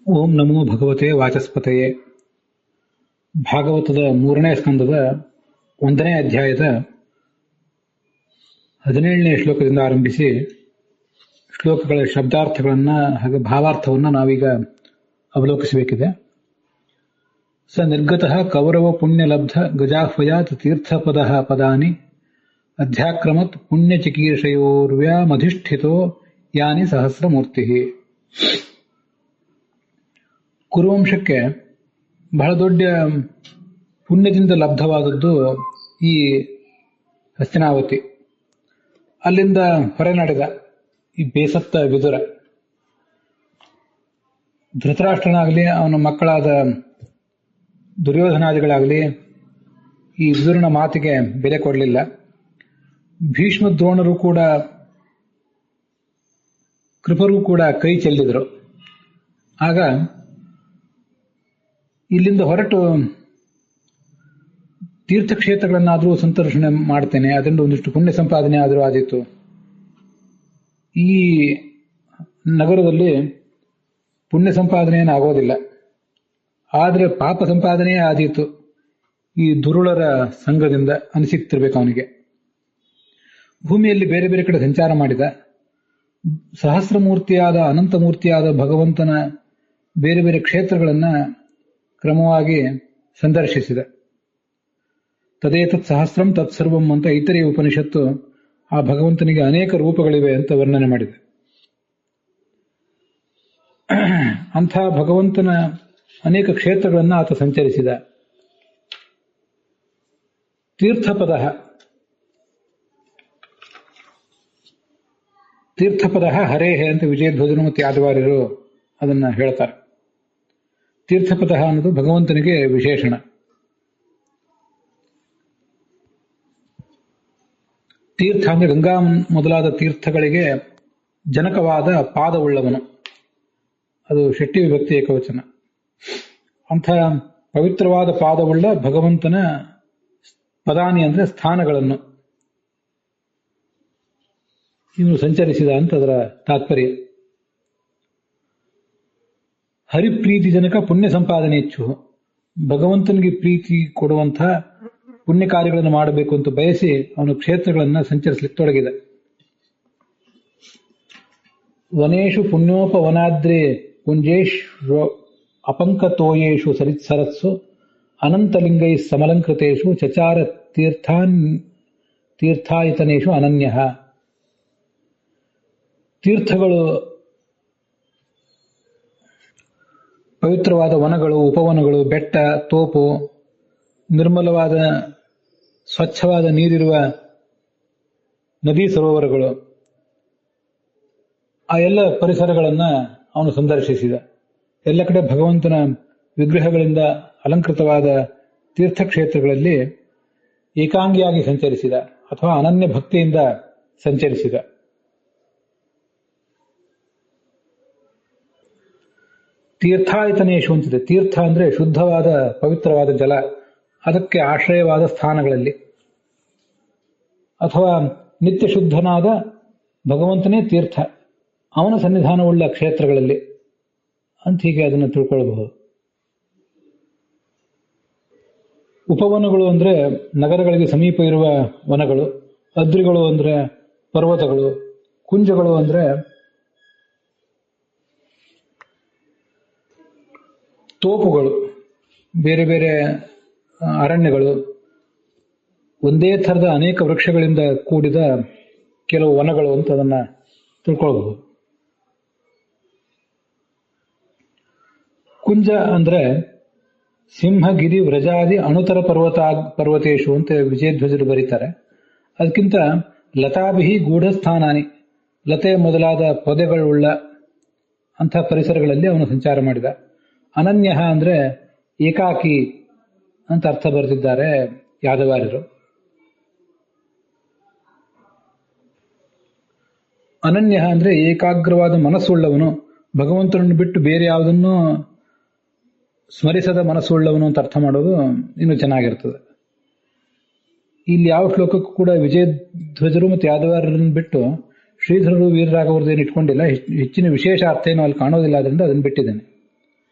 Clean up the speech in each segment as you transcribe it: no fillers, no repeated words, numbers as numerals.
ಓಂ ನಮೋ ಭಗವತೆ ವಾಚಸ್ಪತಯೇ. ಭಾಗವತದ 3ನೇ ಸ್ಕಂದದ 1ನೇ ಅಧ್ಯಾಯದ 17ನೇ ಶ್ಲೋಕದಿಂದ ಆರಂಭಿಸಿ ಶ್ಲೋಕಗಳ ಶಬ್ದಾರ್ಥಗಳನ್ನು ಹಾಗೂ ಭಾವಾರ್ಥವನ್ನು ನಾವೀಗ ಅವಲೋಕಿಸಬೇಕಿದೆ. ಸ ನಿರ್ಗತಃ ಕೌರವ ಪುಣ್ಯಲಬ್ಧ ಗಜಾಹ್ವಯಾತ್ ತೀರ್ಥಪದಃ ಪದಾನಿ ಅಧ್ಯಾಕ್ರಮತ್ ಪುಣ್ಯಚಿಕೀರ್ಷಯೋರ್ವ್ಯಾಮಧಿಷ್ಠಿತೋ ಯಾನಿ ಸಹಸ್ರಮೂರ್ತಿ. ಕುರುವಂಶಕ್ಕೆ ಬಹಳ ದೊಡ್ಡ ಪುಣ್ಯದಿಂದ ಲಬ್ಧವಾದದ್ದು ಈ ಹಸ್ತಿನಾವತಿ. ಅಲ್ಲಿಂದ ಹೊರನಡೆದ ಈ ಬೇಸತ್ತ ವಿದುರ. ಧೃತರಾಷ್ಟ್ರನಾಗಲಿ ಅವನ ಮಕ್ಕಳಾದ ದುರ್ಯೋಧನಾದಿಗಳಾಗಲಿ ಈ ವಿದುರನ ಮಾತಿಗೆ ಬೆಲೆ ಕೊಡಲಿಲ್ಲ. ಭೀಷ್ಮ ದ್ರೋಣರು ಕೂಡ ಕೃಪರು ಕೂಡ ಕೈ ಚೆಲ್ಲಿದರು. ಆಗ ಇಲ್ಲಿಂದ ಹೊರಟು ತೀರ್ಥಕ್ಷೇತ್ರಗಳನ್ನಾದರೂ ಸಂದರ್ಶನ ಮಾಡ್ತೇನೆ, ಅದರಿಂದ ಒಂದಿಷ್ಟು ಪುಣ್ಯ ಸಂಪಾದನೆ ಆದರೂ ಆದೀತು. ಈ ನಗರದಲ್ಲಿ ಪುಣ್ಯ ಸಂಪಾದನೆ ಆಗೋದಿಲ್ಲ, ಆದರೆ ಪಾಪ ಸಂಪಾದನೆಯೇ ಆದೀತು ಈ ದುರುಳರ ಸಂಘದಿಂದ ಅನಿಸುತ್ತಿರ್ಬೇಕು ಅವನಿಗೆ. ಭೂಮಿಯಲ್ಲಿ ಬೇರೆ ಬೇರೆ ಕಡೆ ಸಂಚಾರ ಮಾಡಿದ. ಸಹಸ್ರಮೂರ್ತಿಯಾದ ಅನಂತಮೂರ್ತಿಯಾದ ಭಗವಂತನ ಬೇರೆ ಬೇರೆ ಕ್ಷೇತ್ರಗಳನ್ನು ಕ್ರಮವಾಗಿ ಸಂದರ್ಶಿಸಿದ. ತದೇತತ್ ಸಹಸ್ರಂ ತತ್ಸರ್ವಂ ಅಂತ ಐತರೇಯ ಉಪನಿಷತ್ತು ಆ ಭಗವಂತನಿಗೆ ಅನೇಕ ರೂಪಗಳಿವೆ ಅಂತ ವರ್ಣನೆ ಮಾಡಿದೆ. ಅಂಥ ಭಗವಂತನ ಅನೇಕ ಕ್ಷೇತ್ರಗಳನ್ನು ಆತ ಸಂಚರಿಸಿದ. ತೀರ್ಥಪದ ಹರೇಹೆ ಅಂತ ವಿಜಯಧ್ವಜರು ಮತ್ತು ಯಾದವಾರ್ಯರು ಅದನ್ನ ಹೇಳ್ತಾರೆ. ತೀರ್ಥಪದ ಅನ್ನೋದು ಭಗವಂತನಿಗೆ ವಿಶೇಷಣ. ತೀರ್ಥ ಅಂದ್ರೆ ಗಂಗಾ ಮೊದಲಾದ ತೀರ್ಥಗಳಿಗೆ ಜನಕವಾದ ಪಾದವುಳ್ಳವನು. ಅದು ಷಷ್ಠಿ ವಿಭಕ್ತಿ ಏಕವಚನ. ಅಂಥ ಪವಿತ್ರವಾದ ಪಾದವುಳ್ಳ ಭಗವಂತನ ಪದಾನಿ ಅಂದ್ರೆ ಸ್ಥಾನಗಳನ್ನು ಇವನು ಸಂಚರಿಸಿದ ಅಂತ ಅದರ ತಾತ್ಪರ್ಯ. ಹರಿಪ್ರೀತಿ ಜನಕ ಪುಣ್ಯ ಸಂಪಾದನೆ ಹೆಚ್ಚು. ಭಗವಂತನಿಗೆ ಪ್ರೀತಿ ಕೊಡುವಂಥ ಪುಣ್ಯ ಕಾರ್ಯಗಳನ್ನು ಮಾಡಬೇಕು ಅಂತ ಬಯಸಿ ಅವನು ಕ್ಷೇತ್ರಗಳನ್ನು ಸಂಚರಿಸಲಿಕ್ಕೆ ತೊಡಗಿದ. ವನೇಶು ಪುಣ್ಯೋಪವನಾದ್ರೇ ಕುಂಜೇಶ್ವ ಅಪಂಕತೋಯೇಷು ಸರಿತ್ಸರಸ್ಸು ಅನಂತಲಿಂಗೈ ಸಮಲಂಕೃತೇಷು ಚಚಾರ ತೀರ್ಥಾಯತನೇಷು ಅನನ್ಯಃ. ತೀರ್ಥಗಳು ಪವಿತ್ರವಾದ ವನಗಳು, ಉಪವನಗಳು, ಬೆಟ್ಟ, ತೋಪು, ನಿರ್ಮಲವಾದ ಸ್ವಚ್ಛವಾದ ನೀರಿರುವ ನದಿ ಸರೋವರಗಳು, ಆ ಎಲ್ಲ ಪರಿಸರಗಳನ್ನು ಅವನು ಸಂದರ್ಶಿಸಿದ. ಎಲ್ಲ ಕಡೆ ಭಗವಂತನ ವಿಗ್ರಹಗಳಿಂದ ಅಲಂಕೃತವಾದ ತೀರ್ಥಕ್ಷೇತ್ರಗಳಲ್ಲಿ ಏಕಾಂಗಿಯಾಗಿ ಸಂಚರಿಸಿದ ಅಥವಾ ಅನನ್ಯ ಭಕ್ತಿಯಿಂದ ಸಂಚರಿಸಿದ. ತೀರ್ಥಾಯತನೇಶು ಅಂತಿದೆ. ತೀರ್ಥ ಅಂದ್ರೆ ಶುದ್ಧವಾದ ಪವಿತ್ರವಾದ ಜಲ, ಅದಕ್ಕೆ ಆಶ್ರಯವಾದ ಸ್ಥಾನಗಳಲ್ಲಿ ಅಥವಾ ನಿತ್ಯ ಶುದ್ಧನಾದ ಭಗವಂತನೇ ತೀರ್ಥ, ಅವನ ಸನ್ನಿಧಾನವುಳ್ಳ ಕ್ಷೇತ್ರಗಳಲ್ಲಿ ಅಂತ ಹೀಗೆ ಅದನ್ನು ತಿಳ್ಕೊಳ್ಬಹುದು. ಉಪವನಗಳು ಅಂದ್ರೆ ನಗರಗಳಿಗೆ ಸಮೀಪ ಇರುವ ವನಗಳು, ಅದ್ರಿಗಳು ಅಂದ್ರೆ ಪರ್ವತಗಳು, ಕುಂಜಗಳು ಅಂದ್ರೆ ತೋಪುಗಳು, ಬೇರೆ ಬೇರೆ ಅರಣ್ಯಗಳು, ಒಂದೇ ಥರದ ಅನೇಕ ವೃಕ್ಷಗಳಿಂದ ಕೂಡಿದ ಕೆಲವು ವನಗಳು ಅಂತ ಅದನ್ನ ತಿಳ್ಕೊಳ್ಬಹುದು. ಕುಂಜ ಅಂದ್ರೆ ಸಿಂಹಗಿರಿ ವ್ರಜಾದಿ ಅಣುತರ ಪರ್ವತೇಶು ಅಂತ ವಿಜಯಧ್ವಜರು ಬರೀತಾರೆ. ಅದಕ್ಕಿಂತ ಲತಾಭಿಹಿ ಗೂಢಸ್ಥಾನಾನಿ, ಲತೆ ಮೊದಲಾದ ಪೊದೆಗಳುಳ್ಳ ಅಂಥ ಪರಿಸರಗಳಲ್ಲಿ ಅವನು ಸಂಚಾರ ಮಾಡಿದ. ಅನನ್ಯ ಅಂದ್ರೆ ಏಕಾಕಿ ಅಂತ ಅರ್ಥ ಬರೆದಿದ್ದಾರೆ ಯಾದವಾರ್ಯರು. ಅನನ್ಯ ಅಂದ್ರೆ ಏಕಾಗ್ರವಾದ ಮನಸ್ಸುಳ್ಳವನು, ಭಗವಂತನನ್ನು ಬಿಟ್ಟು ಬೇರೆ ಯಾವುದನ್ನು ಸ್ಮರಿಸದ ಮನಸ್ಸುಳ್ಳವನು ಅಂತ ಅರ್ಥ ಮಾಡೋದು ಇನ್ನೂ ಚೆನ್ನಾಗಿರ್ತದೆ. ಇಲ್ಲಿ ಯಾವ ಶ್ಲೋಕಕ್ಕೂ ಕೂಡ ವಿಜಯಧ್ವಜರು ಮತ್ತು ಯಾದವಾರ್ಯರನ್ನು ಬಿಟ್ಟು ಶ್ರೀಧರರು ವೀರರಾಘವರದೇನು ಇಟ್ಕೊಂಡಿಲ್ಲ. ಹೆಚ್ಚಿನ ವಿಶೇಷ ಅರ್ಥ ಏನು ಅಲ್ಲಿ ಕಾಣೋದಿಲ್ಲ, ಅದರಿಂದ ಅದನ್ನು ಬಿಟ್ಟಿದ್ದೇನೆ.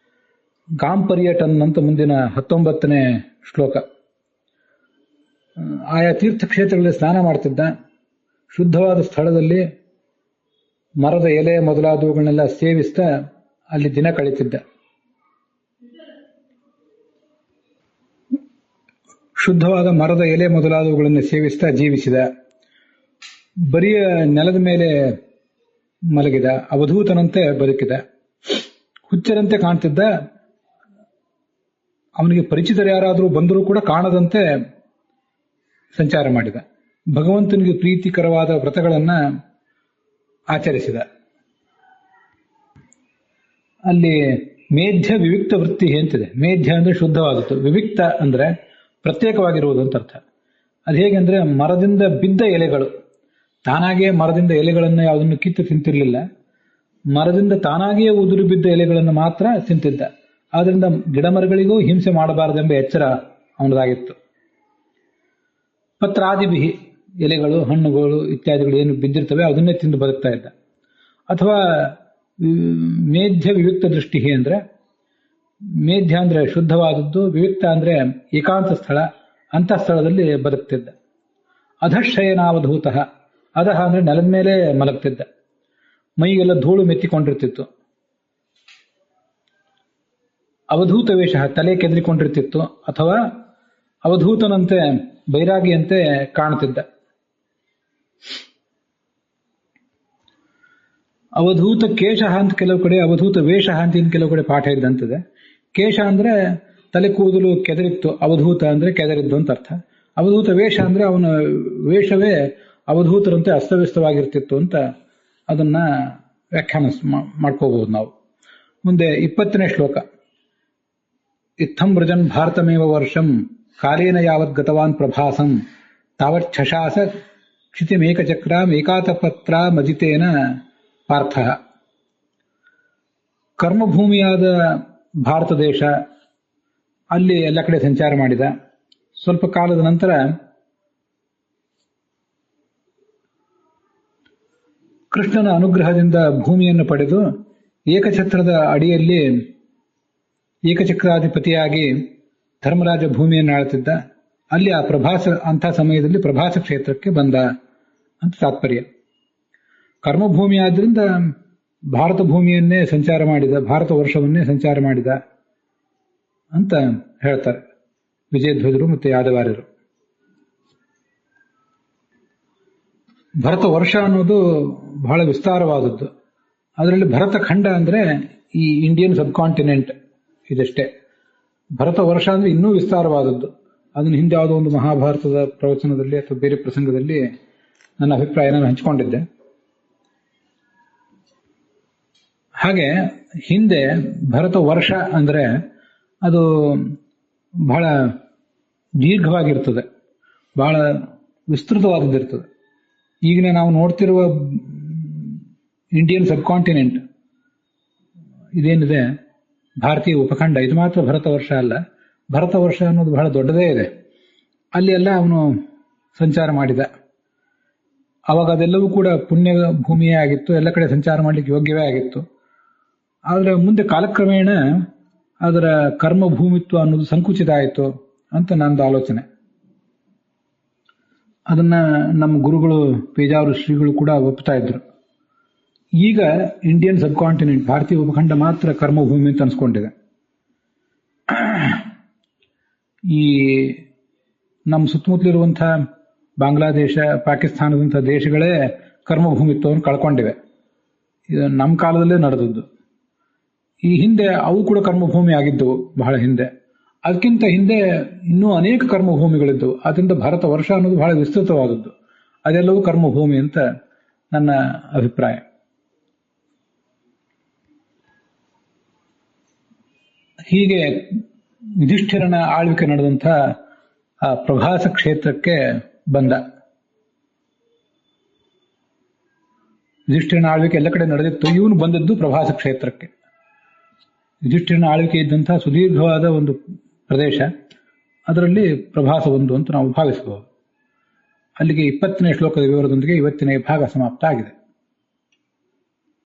ಗಾಂಪರ್ಯಟನ್ ಅಂತ ಮುಂದಿನ 19ನೇ ಶ್ಲೋಕ. ಆಯಾ ತೀರ್ಥಕ್ಷೇತ್ರಗಳಲ್ಲಿ ಸ್ನಾನ ಮಾಡ್ತಿದ್ದ. ಶುದ್ಧವಾದ ಸ್ಥಳದಲ್ಲಿ ಮರದ ಎಲೆ ಮೊದಲಾದವುಗಳನ್ನೆಲ್ಲ ಸೇವಿಸ್ತಾ ಅಲ್ಲಿ ದಿನ ಕಳೀತಿದ್ದ. ಶುದ್ಧವಾದ ಮರದ ಎಲೆ ಮೊದಲಾದವುಗಳನ್ನು ಸೇವಿಸ್ತಾ ಜೀವಿಸಿದ. ಬರಿಯ ನೆಲದ ಮೇಲೆ ಮಲಗಿದ. ಅವಧೂತನಂತೆ ಬದುಕಿದ. ಹುಚ್ಚರಂತೆ ಕಾಣ್ತಿದ್ದ. ಅವನಿಗೆ ಪರಿಚಿತರು ಯಾರಾದರೂ ಬಂದರೂ ಕೂಡ ಕಾಣದಂತೆ ಸಂಚಾರ ಮಾಡಿದ. ಭಗವಂತನಿಗೆ ಪ್ರೀತಿಕರವಾದ ವ್ರತಗಳನ್ನ ಆಚರಿಸಿದ. ಅಲ್ಲಿ ಮೇಧ್ಯ ವಿವಿಕ್ತ ವೃತ್ತಿ ಅಂತಿದೆ. ಮೇಧ್ಯ ಅಂದ್ರೆ ಶುದ್ಧವಾದದ್ದು, ವಿವಿಕ್ತ ಅಂದ್ರೆ ಪ್ರತ್ಯೇಕವಾಗಿರುವುದು ಅಂತ ಅರ್ಥ. ಅದು ಹೇಗೆ ಅಂದ್ರೆ ಮರದಿಂದ ಬಿದ್ದ ಎಲೆಗಳು, ತಾನಾಗಿಯೇ ಮರದಿಂದ ಎಲೆಗಳನ್ನು ಯಾವುದನ್ನು ಕಿತ್ತು ತಿಂತಿರ್ಲಿಲ್ಲ. ಮರದಿಂದ ತಾನಾಗಿಯೇ ಉದುರು ಬಿದ್ದ ಎಲೆಗಳನ್ನು ಮಾತ್ರ ತಿಂತಿದ್ದ. ಆದ್ರಿಂದ ಗಿಡಮರಗಳಿಗೂ ಹಿಂಸೆ ಮಾಡಬಾರದೆಂಬ ಎಚ್ಚರ ಅವನದಾಗಿತ್ತು. ಪತ್ರಾದಿಬಿಹಿ, ಎಲೆಗಳು, ಹಣ್ಣುಗಳು ಇತ್ಯಾದಿಗಳು ಏನು ಬಿದ್ದಿರ್ತವೆ ಅದನ್ನೇ ತಿಂದು ಬದುಕ್ತಾ ಇದ್ದ. ಅಥವಾ ಮೇಧ್ಯ ವಿವಿಕ್ತ ದೃಷ್ಟಿ ಅಂದ್ರೆ, ಮೇಧ್ಯ ಅಂದ್ರೆ ಶುದ್ಧವಾದದ್ದು, ವಿವಿಕ್ತ ಅಂದ್ರೆ ಏಕಾಂತ ಸ್ಥಳ, ಅಂತಹ ಸ್ಥಳದಲ್ಲಿ ಬದುಕ್ತಿದ್ದ. ಅಧಶಯನಾವಧೂತ, ಅಧಃ ಅಂದ್ರೆ ನೆಲದ ಮೇಲೆ ಮಲಗ್ತಿದ್ದ. ಮೈಗೆಲ್ಲ ಧೂಳು ಮೆತ್ತಿಕೊಂಡಿರ್ತಿತ್ತು. ಅವಧೂತ ವೇಷ, ತಲೆ ಕೆದರಿಕೊಂಡಿರ್ತಿತ್ತು. ಅಥವಾ ಅವಧೂತನಂತೆ ಬೈರಾಗಿಯಂತೆ ಕಾಣ್ತಿದ್ದ. ಅವಧೂತ ಕೇಶ ಅಂತ ಕೆಲವು ಕಡೆ, ಅವಧೂತ ವೇಷ ಅಂತ ಇನ್ನು ಕೆಲವು ಕಡೆ ಪಾಠ ಇದ್ದಂತಿದೆ. ಕೇಶ ಅಂದ್ರೆ ತಲೆ ಕೂದಲು ಕೆದರಿತ್ತು, ಅವಧೂತ ಅಂದ್ರೆ ಕೆದರಿದ್ದು ಅಂತ ಅರ್ಥ. ಅವಧೂತ ವೇಷ ಅಂದ್ರೆ ಅವನ ವೇಷವೇ ಅವಧೂತರಂತೆ ಅಸ್ತವ್ಯಸ್ತವಾಗಿರ್ತಿತ್ತು ಅಂತ ಅದನ್ನ ವ್ಯಾಖ್ಯಾನ ಮಾಡ್ಕೋಬಹುದು ನಾವು. ಮುಂದೆ 20ನೇ ಶ್ಲೋಕ. ಇತ್ತಂ ವ್ರಜನ್ ಭಾರತಮೇವ ವರ್ಷಂ ಕಾಲೇನ ಯಾವತ್ ಗತವಾನ್ ಪ್ರಭಾಸಂ ತಾವತ್ ಛಶಾಸ ಕ್ಷಿತಿಮೇಕಚಕ್ರಾಂ ಏಕಾತಪತ್ರ ಮಜಿತೇನ ಪಾರ್ಥ. ಕರ್ಮಭೂಮಿಯಾದ ಭಾರತ ದೇಶ, ಅಲ್ಲಿ ಎಲ್ಲ ಕಡೆ ಸಂಚಾರ ಮಾಡಿದ. ಸ್ವಲ್ಪ ಕಾಲದ ನಂತರ ಕೃಷ್ಣನ ಅನುಗ್ರಹದಿಂದ ಭೂಮಿಯನ್ನು ಪಡೆದು ಏಕಛತ್ರದ ಅಡಿಯಲ್ಲಿ ಏಕಚಕ್ರಾಧಿಪತಿಯಾಗಿ ಧರ್ಮರಾಜ ಭೂಮಿಯನ್ನು ಆಳ್ತಿದ್ದ. ಅಲ್ಲಿ ಆ ಅಂಥ ಸಮಯದಲ್ಲಿ ಪ್ರಭಾಸ ಕ್ಷೇತ್ರಕ್ಕೆ ಬಂದ ಅಂತ ತಾತ್ಪರ್ಯ. ಕರ್ಮಭೂಮಿ ಆದ್ರಿಂದ ಭಾರತ ಭೂಮಿಯನ್ನೇ ಸಂಚಾರ ಮಾಡಿದ, ಭಾರತ ವರ್ಷವನ್ನೇ ಸಂಚಾರ ಮಾಡಿದ ಅಂತ ಹೇಳ್ತಾರೆ ವಿಜಯಧ್ವಜರು ಮತ್ತು ಯಾದವಾರ್ಯರು. ಭರತ ವರ್ಷ ಅನ್ನೋದು ಬಹಳ ವಿಸ್ತಾರವಾದದ್ದು. ಅದರಲ್ಲಿ ಭರತ ಖಂಡ ಅಂದ್ರೆ ಈ ಇಂಡಿಯನ್ ಸಬ್ ಕಾಂಟಿನೆಂಟ್ ಇದಷ್ಟೇ. ಭರತ ವರ್ಷ ಅಂದ್ರೆ ಇನ್ನೂ ವಿಸ್ತಾರವಾದದ್ದು. ಅದನ್ನು ಹಿಂದೆ ಯಾವುದೋ ಒಂದು ಮಹಾಭಾರತದ ಪ್ರವಚನದಲ್ಲಿ ಅಥವಾ ಬೇರೆ ಪ್ರಸಂಗದಲ್ಲಿ ನನ್ನ ಅಭಿಪ್ರಾಯ ನಾನು ಹಂಚಿಕೊಂಡಿದ್ದೆ. ಹಾಗೆ ಹಿಂದೆ ಭರತ ವರ್ಷ ಅಂದ್ರೆ ಅದು ಬಹಳ ದೀರ್ಘವಾಗಿರ್ತದೆ, ಬಹಳ ವಿಸ್ತೃತವಾದದ್ದಿರ್ತದೆ. ಈಗಿನ ನಾವು ನೋಡ್ತಿರುವ ಇಂಡಿಯನ್ ಸಬ್ ಕಾಂಟಿನೆಂಟ್ ಇದೇನಿದೆ, ಭಾರತೀಯ ಉಪಖಂಡ, ಇದು ಮಾತ್ರ ಭರತ ವರ್ಷ ಅಲ್ಲ. ಭರತ ವರ್ಷ ಅನ್ನೋದು ಬಹಳ ದೊಡ್ಡದೇ ಇದೆ. ಅಲ್ಲಿ ಎಲ್ಲ ಅವನು ಸಂಚಾರ ಮಾಡಿದ. ಅವಾಗ ಅದೆಲ್ಲವೂ ಕೂಡ ಪುಣ್ಯ ಭೂಮಿಯೇ ಆಗಿತ್ತು, ಎಲ್ಲ ಕಡೆ ಸಂಚಾರ ಮಾಡಲಿಕ್ಕೆ ಯೋಗ್ಯವೇ ಆಗಿತ್ತು. ಆದರೆ ಮುಂದೆ ಕಾಲಕ್ರಮೇಣ ಅದರ ಕರ್ಮಭೂಮಿತ್ವ ಅನ್ನೋದು ಸಂಕುಚಿತ ಆಯಿತು ಅಂತ ನಂದು ಆಲೋಚನೆ. ಅದನ್ನ ನಮ್ಮ ಗುರುಗಳು ಪೇಜಾವರ ಶ್ರೀಗಳು ಕೂಡ ಒಪ್ತಾ ಇದ್ರು. ಈಗ ಇಂಡಿಯನ್ ಸಬ್ ಕಾಂಟಿನೆಂಟ್, ಭಾರತೀಯ ಉಪಖಂಡ ಮಾತ್ರ ಕರ್ಮಭೂಮಿ ಅಂತ ಅನ್ಸ್ಕೊಂಡಿದೆ. ಈ ನಮ್ಮ ಸುತ್ತಮುತ್ತಲಿರುವಂತಹ ಬಾಂಗ್ಲಾದೇಶ, ಪಾಕಿಸ್ತಾನದಂತಹ ದೇಶಗಳೇ ಕರ್ಮಭೂಮಿತ್ವವನ್ನು ಕಳ್ಕೊಂಡಿವೆ. ಇದು ನಮ್ಮ ಕಾಲದಲ್ಲೇ ನಡೆದದ್ದು. ಈ ಹಿಂದೆ ಅವು ಕೂಡ ಕರ್ಮಭೂಮಿ ಆಗಿದ್ದವು ಬಹಳ ಹಿಂದೆ. ಅದಕ್ಕಿಂತ ಹಿಂದೆ ಇನ್ನೂ ಅನೇಕ ಕರ್ಮಭೂಮಿಗಳಿದ್ದವು. ಅದರಿಂದ ಭಾರತ ವರ್ಷ ಅನ್ನೋದು ಬಹಳ ವಿಸ್ತೃತವಾದದ್ದು. ಅದೆಲ್ಲವೂ ಕರ್ಮಭೂಮಿ ಅಂತ ನನ್ನ ಅಭಿಪ್ರಾಯ. ಹೀಗೆ ಯುಧಿಷ್ಠಿರನ ಆಳ್ವಿಕೆ ನಡೆದಂಥ ಆ ಪ್ರಭಾಸ ಕ್ಷೇತ್ರಕ್ಕೆ ಬಂದ. ಯುಧಿಷ್ಠಿರನ ಆಳ್ವಿಕೆ ಎಲ್ಲ ಕಡೆ ನಡೆದಿತ್ತು, ಇವನು ಬಂದದ್ದು ಪ್ರಭಾಸ ಕ್ಷೇತ್ರಕ್ಕೆ. ಯುಧಿಷ್ಠಿರನ ಆಳ್ವಿಕೆ ಇದ್ದಂತಹ ಸುದೀರ್ಘವಾದ ಒಂದು ಪ್ರದೇಶ, ಅದರಲ್ಲಿ ಪ್ರಭಾಸ ಒಂದು ಅಂತ ನಾವು ಭಾವಿಸಬಹುದು. ಅಲ್ಲಿಗೆ 20ನೇ ಶ್ಲೋಕದ ವಿವರದೊಂದಿಗೆ ಇವತ್ತಿನ ಭಾಗ ಸಮಾಪ್ತ ಆಗಿದೆ.